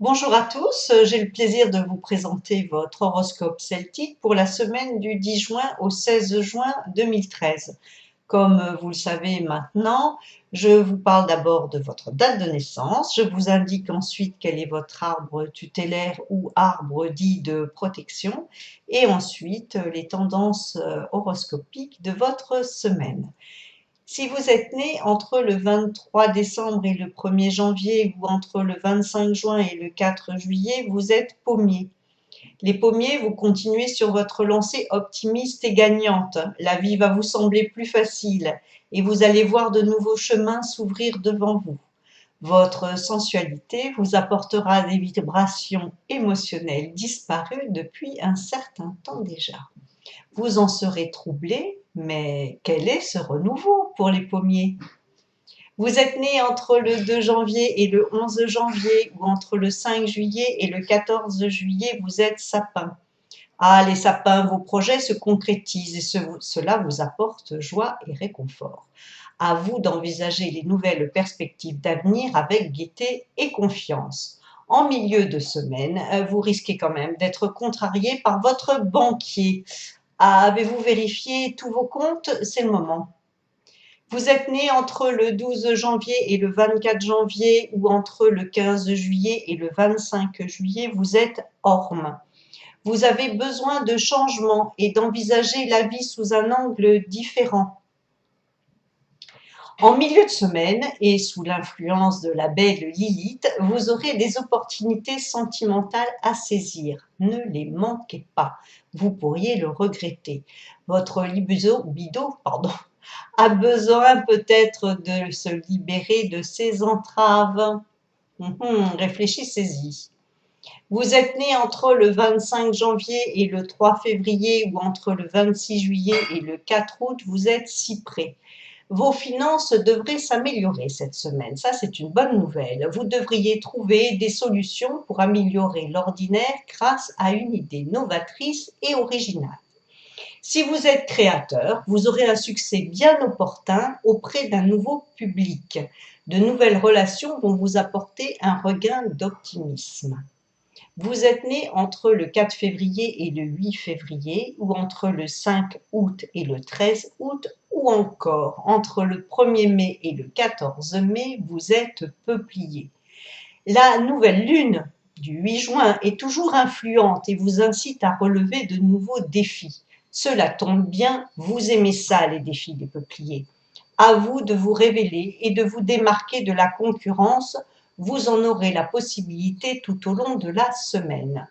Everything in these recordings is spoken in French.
Bonjour à tous, j'ai le plaisir de vous présenter votre horoscope celtique pour la semaine du 10 juin au 16 juin 2013. Comme vous le savez maintenant, je vous parle d'abord de votre date de naissance, je vous indique ensuite quel est votre arbre tutélaire ou arbre dit de protection et ensuite les tendances horoscopiques de votre semaine. Si vous êtes né entre le 23 décembre et le 1er janvier ou entre le 25 juin et le 4 juillet, vous êtes pommier. Les pommiers, vous continuez sur votre lancée optimiste et gagnante. La vie va vous sembler plus facile et vous allez voir de nouveaux chemins s'ouvrir devant vous. Votre sensualité vous apportera des vibrations émotionnelles disparues depuis un certain temps déjà. Vous en serez troublé, mais quel est ce renouveau pour les pommiers? Vous êtes né entre le 2 janvier et le 11 janvier ou entre le 5 juillet et le 14 juillet, vous êtes sapin. Ah, les sapins, vos projets se concrétisent et cela vous apporte joie et réconfort. À vous d'envisager les nouvelles perspectives d'avenir avec gaieté et confiance. En milieu de semaine, vous risquez quand même d'être contrarié par votre banquier. Avez-vous vérifié tous vos comptes? C'est le moment. Vous êtes né entre le 12 janvier et le 24 janvier ou entre le 15 juillet et le 25 juillet, vous êtes orme. Vous avez besoin de changement et d'envisager la vie sous un angle différent. En milieu de semaine et sous l'influence de la belle Lilith, vous aurez des opportunités sentimentales à saisir. Ne les manquez pas, vous pourriez le regretter. Votre libido, a besoin peut-être de se libérer de ses entraves. Réfléchissez-y. Vous êtes né entre le 25 janvier et le 3 février ou entre le 26 juillet et le 4 août, vous êtes cyprès. Vos finances devraient s'améliorer cette semaine, ça c'est une bonne nouvelle. Vous devriez trouver des solutions pour améliorer l'ordinaire grâce à une idée novatrice et originale. Si vous êtes créateur, vous aurez un succès bien opportun auprès d'un nouveau public. De nouvelles relations vont vous apporter un regain d'optimisme. Vous êtes né entre le 4 février et le 8 février, ou entre le 5 août et le 13 août, ou encore entre le 1er mai et le 14 mai, vous êtes peuplier. La nouvelle lune du 8 juin est toujours influente et vous incite à relever de nouveaux défis. Cela tombe bien, vous aimez ça, les défis des peupliers. À vous de vous révéler et de vous démarquer de la concurrence. Vous en aurez la possibilité tout au long de la semaine.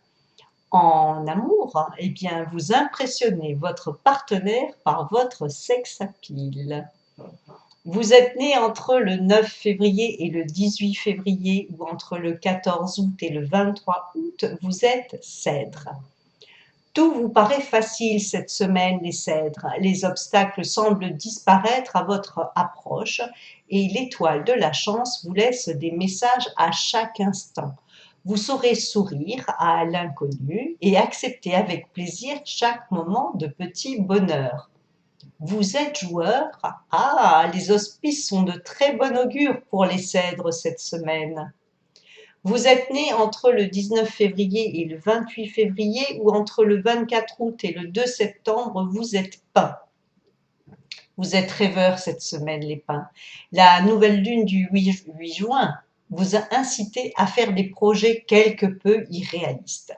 En amour, eh bien, vous impressionnez votre partenaire par votre sex appeal. Vous êtes né entre le 9 février et le 18 février ou entre le 14 août et le 23 août, vous êtes cèdre. Tout vous paraît facile cette semaine, les cèdres. Les obstacles semblent disparaître à votre approche et l'étoile de la chance vous laisse des messages à chaque instant. Vous saurez sourire à l'inconnu et accepter avec plaisir chaque moment de petit bonheur. Vous êtes joueur? Ah, les auspices sont de très bon augure pour les cèdres cette semaine. Vous êtes né entre le 19 février et le 28 février ou entre le 24 août et le 2 septembre, vous êtes pin. Vous êtes rêveurs cette semaine, les pins. La nouvelle lune du 8 juin vous a incité à faire des projets quelque peu irréalistes.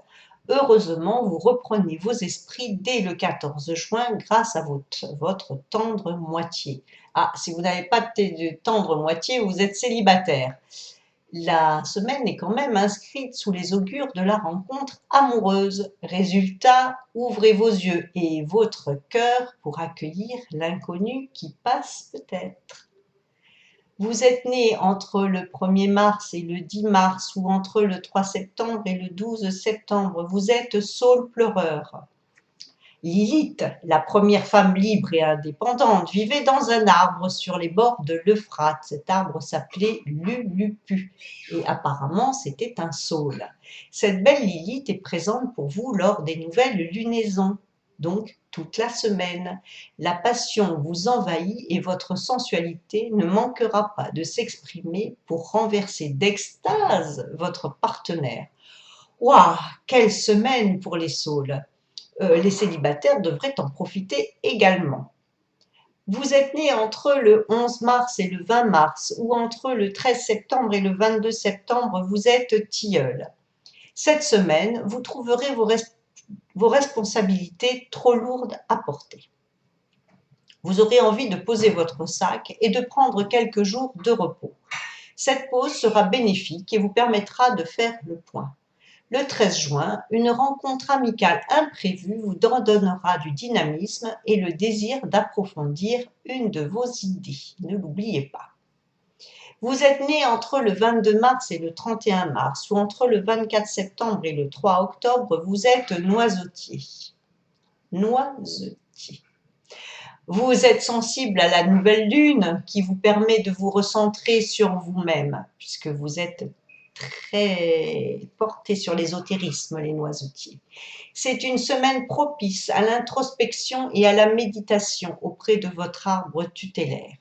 Heureusement, vous reprenez vos esprits dès le 14 juin grâce à votre tendre moitié. Ah, si vous n'avez pas de tendre moitié, vous êtes célibataire. La semaine est quand même inscrite sous les augures de la rencontre amoureuse. Résultat, ouvrez vos yeux et votre cœur pour accueillir l'inconnu qui passe peut-être. Vous êtes né entre le 1er mars et le 10 mars ou entre le 3 septembre et le 12 septembre. Vous êtes saule pleureur. Lilith, la première femme libre et indépendante, vivait dans un arbre sur les bords de l'Euphrate. Cet arbre s'appelait Lulupu et apparemment c'était un saule. Cette belle Lilith est présente pour vous lors des nouvelles lunaisons. donc toute la semaine. La passion vous envahit et votre sensualité ne manquera pas de s'exprimer pour renverser d'extase votre partenaire. Waouh, quelle semaine pour les saules! Les célibataires devraient en profiter également. Vous êtes né entre le 11 mars et le 20 mars, ou entre le 13 septembre et le 22 septembre, vous êtes tilleul. Cette semaine, vous trouverez vos responsabilités trop lourdes à porter. Vous aurez envie de poser votre sac et de prendre quelques jours de repos. Cette pause sera bénéfique et vous permettra de faire le point. Le 13 juin, une rencontre amicale imprévue vous redonnera du dynamisme et le désir d'approfondir une de vos idées. Ne l'oubliez pas. Vous êtes né entre le 22 mars et le 31 mars, ou entre le 24 septembre et le 3 octobre, vous êtes noisetier. Noisetier. Vous êtes sensible à la nouvelle lune qui vous permet de vous recentrer sur vous-même, puisque vous êtes très porté sur l'ésotérisme, les noisetiers. C'est une semaine propice à l'introspection et à la méditation auprès de votre arbre tutélaire.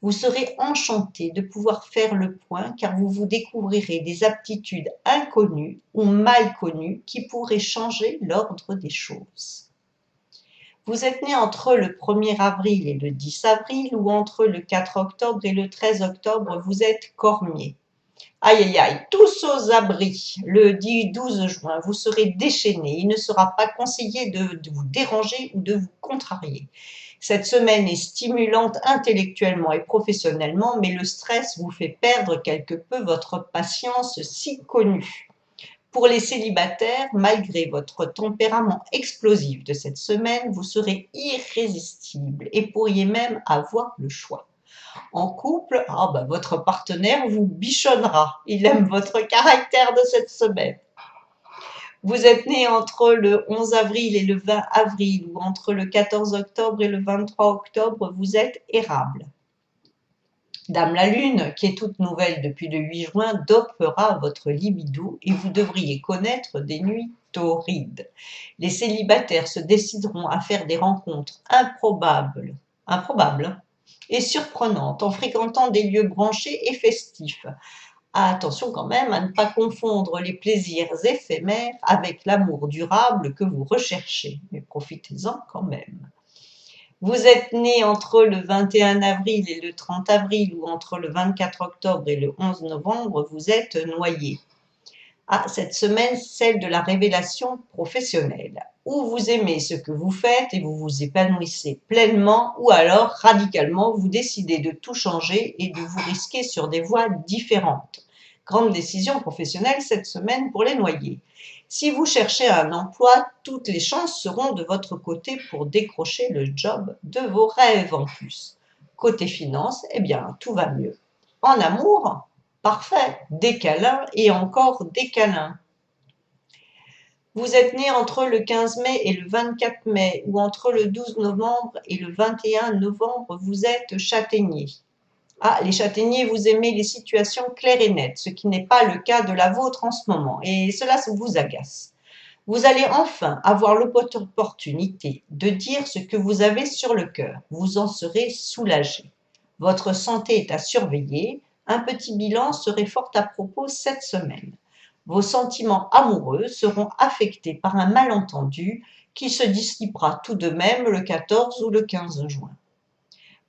Vous serez enchanté de pouvoir faire le point car vous vous découvrirez des aptitudes inconnues ou mal connues qui pourraient changer l'ordre des choses. Vous êtes né entre le 1er avril et le 10 avril ou entre le 4 octobre et le 13 octobre, vous êtes cormier. Aïe, aïe, aïe, tous aux abris. Le 12 juin, vous serez déchaîné. Il ne sera pas conseillé de vous déranger ou de vous contrarier. Cette semaine est stimulante intellectuellement et professionnellement, mais le stress vous fait perdre quelque peu votre patience si connue. Pour les célibataires, malgré votre tempérament explosif de cette semaine, vous serez irrésistible et pourriez même avoir le choix. En couple, votre partenaire vous bichonnera. Il aime votre caractère de cette semaine. Vous êtes né entre le 11 avril et le 20 avril ou entre le 14 octobre et le 23 octobre, vous êtes érable. Dame la Lune, qui est toute nouvelle depuis le 8 juin, dopera votre libido et vous devriez connaître des nuits torrides. Les célibataires se décideront à faire des rencontres improbables et surprenantes en fréquentant des lieux branchés et festifs. Attention quand même à ne pas confondre les plaisirs éphémères avec l'amour durable que vous recherchez, mais profitez-en quand même. Vous êtes né entre le 21 avril et le 30 avril ou entre le 24 octobre et le 11 novembre, vous êtes noyé. Cette semaine, celle de la révélation professionnelle, où vous aimez ce que vous faites et vous vous épanouissez pleinement, ou alors radicalement, vous décidez de tout changer et de vous risquer sur des voies différentes. Grande décision professionnelle cette semaine pour les noyés. Si vous cherchez un emploi, toutes les chances seront de votre côté pour décrocher le job de vos rêves en plus. Côté finance, tout va mieux. En amour, parfait, des câlins et encore des câlins. Vous êtes né entre le 15 mai et le 24 mai ou entre le 12 novembre et le 21 novembre, vous êtes châtaignier. Les châtaigniers, vous aimez les situations claires et nettes, ce qui n'est pas le cas de la vôtre en ce moment, et cela vous agace. Vous allez enfin avoir l'opportunité de dire ce que vous avez sur le cœur. Vous en serez soulagé. Votre santé est à surveiller. Un petit bilan serait fort à propos cette semaine. Vos sentiments amoureux seront affectés par un malentendu qui se dissipera tout de même le 14 ou le 15 juin.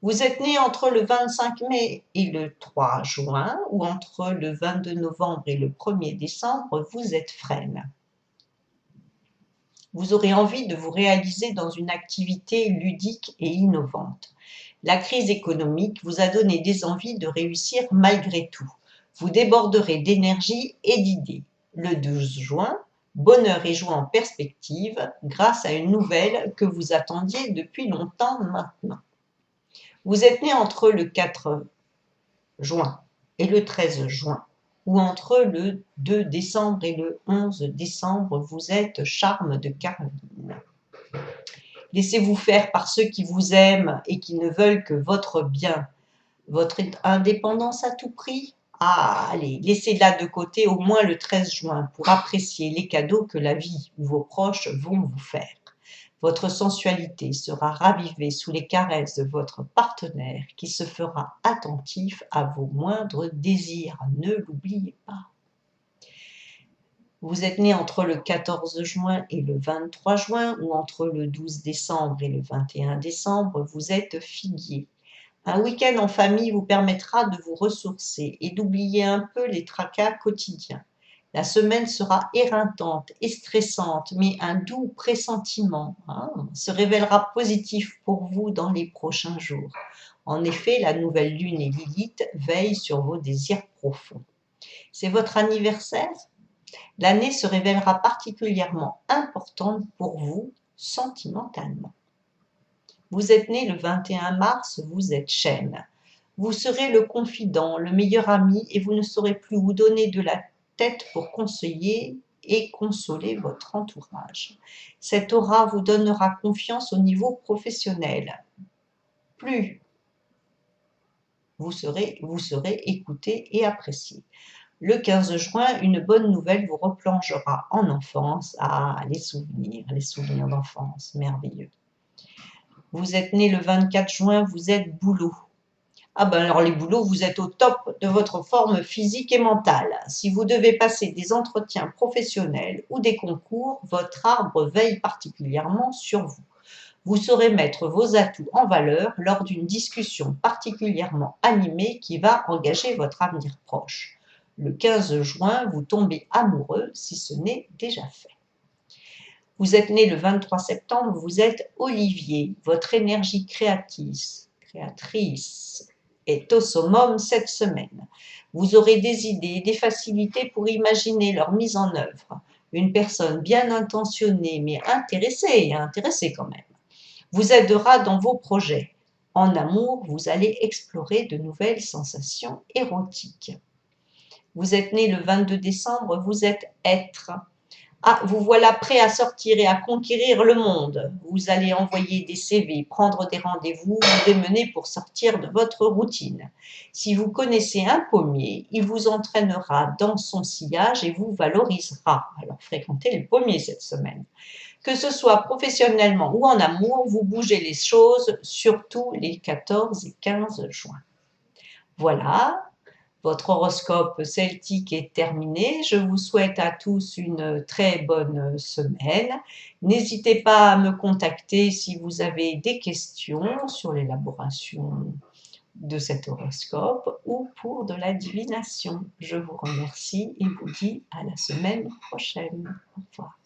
Vous êtes né entre le 25 mai et le 3 juin ou entre le 22 novembre et le 1er décembre, vous êtes frêle. Vous aurez envie de vous réaliser dans une activité ludique et innovante. La crise économique vous a donné des envies de réussir malgré tout. Vous déborderez d'énergie et d'idées. Le 12 juin, bonheur et joie en perspective grâce à une nouvelle que vous attendiez depuis longtemps maintenant. Vous êtes né entre le 4 juin et le 13 juin, ou entre le 2 décembre et le 11 décembre, vous êtes charme de Caroline. Laissez-vous faire par ceux qui vous aiment et qui ne veulent que votre bien. Votre indépendance à tout prix? Allez, laissez-la de côté au moins le 13 juin pour apprécier les cadeaux que la vie ou vos proches vont vous faire. Votre sensualité sera ravivée sous les caresses de votre partenaire qui se fera attentif à vos moindres désirs. Ne l'oubliez pas. Vous êtes né entre le 14 juin et le 23 juin ou entre le 12 décembre et le 21 décembre, vous êtes figuier. Un week-end en famille vous permettra de vous ressourcer et d'oublier un peu les tracas quotidiens. La semaine sera éreintante et stressante, mais un doux pressentiment se révélera positif pour vous dans les prochains jours. En effet, la nouvelle lune et Lilith veillent sur vos désirs profonds. C'est votre anniversaire ? L'année se révélera particulièrement importante pour vous sentimentalement. Vous êtes né le 21 mars, vous êtes Chêne. Vous serez le confident, le meilleur ami et vous ne saurez plus où donner de la tête pour conseiller et consoler votre entourage. Cette aura vous donnera confiance au niveau professionnel. Plus vous serez écouté et apprécié. Le 15 juin, une bonne nouvelle vous replongera en enfance. Ah, les souvenirs d'enfance, merveilleux. Vous êtes né le 24 juin, vous êtes Bouleau. Ah ben alors les Bouleaux, vous êtes au top de votre forme physique et mentale. Si vous devez passer des entretiens professionnels ou des concours, votre arbre veille particulièrement sur vous. Vous saurez mettre vos atouts en valeur lors d'une discussion particulièrement animée qui va engager votre avenir proche. Le 15 juin, vous tombez amoureux si ce n'est déjà fait. Vous êtes né le 23 septembre, vous êtes Olivier. Votre énergie créatrice est au summum cette semaine. Vous aurez des idées et des facilités pour imaginer leur mise en œuvre. Une personne bien intentionnée mais intéressée quand même, vous aidera dans vos projets. En amour, vous allez explorer de nouvelles sensations érotiques. Vous êtes né le 22 décembre, vous êtes Être. Ah, vous voilà prêt à sortir et à conquérir le monde. Vous allez envoyer des CV, prendre des rendez-vous, vous démener pour sortir de votre routine. Si vous connaissez un pommier, il vous entraînera dans son sillage et vous valorisera. Alors fréquentez le pommier cette semaine. Que ce soit professionnellement ou en amour, vous bougez les choses, surtout les 14 et 15 juin. Voilà. Votre horoscope celtique est terminé. Je vous souhaite à tous une très bonne semaine. N'hésitez pas à me contacter si vous avez des questions sur l'élaboration de cet horoscope ou pour de la divination. Je vous remercie et vous dis à la semaine prochaine. Au revoir.